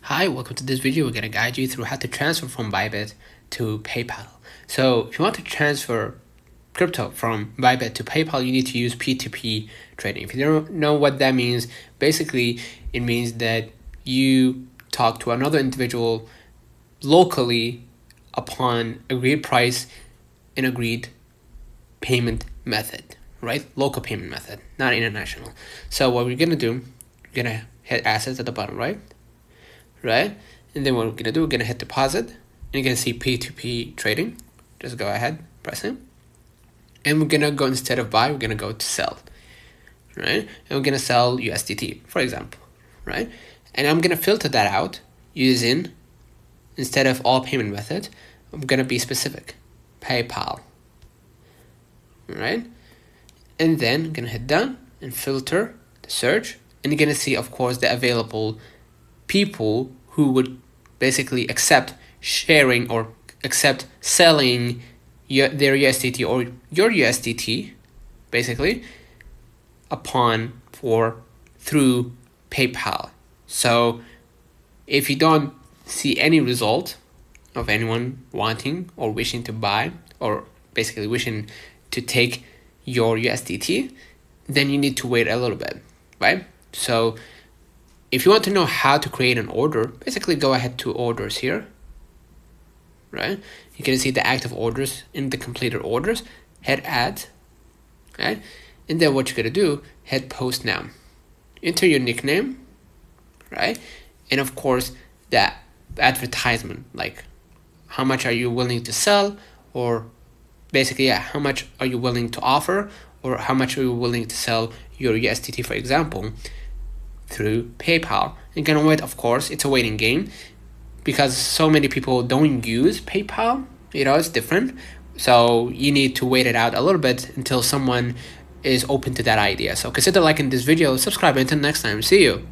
Hi, welcome to this video. We're going to guide you through how to transfer from Bybit to PayPal. So if you want to transfer crypto from Bybit to PayPal, you need to use P2P trading. If you don't know what that means, basically it means that you talk to another individual locally upon agreed price and agreed payment method, right? Local payment method, not international. So what we're going to do, we're going to hit assets at the bottom right? And then what we're gonna do, we're gonna hit deposit, and you're gonna see P2P trading. Just go ahead, press it, and we're gonna go, instead of buy, we're gonna go to sell, right? And we're gonna sell USDT, for example, right? And I'm gonna filter that out using, instead of all payment methods, I'm gonna be specific, PayPal, right? And then I'm gonna hit done and filter the search, and you're gonna see, of course, the available people who would basically accept sharing or accept selling their USDT or your USDT basically through PayPal. So if you don't see any result of anyone wanting or wishing to buy or basically wishing to take your USDT, then you need to wait a little bit, right? So if you want to know how to create an order, basically go ahead to orders here, right? You can see the active orders in the completed orders, hit add, right? And then what you're gonna do, hit post now. Enter your nickname, right? And of course, the advertisement, like how much are you willing to sell, or basically, how much are you willing to offer, or how much are you willing to sell your USDT, for example, through PayPal. You're gonna wait, of course, it's a waiting game because so many people don't use PayPal, it's different. So you need to wait it out a little bit until someone is open to that idea. So consider liking this video, subscribe, until next time, see you.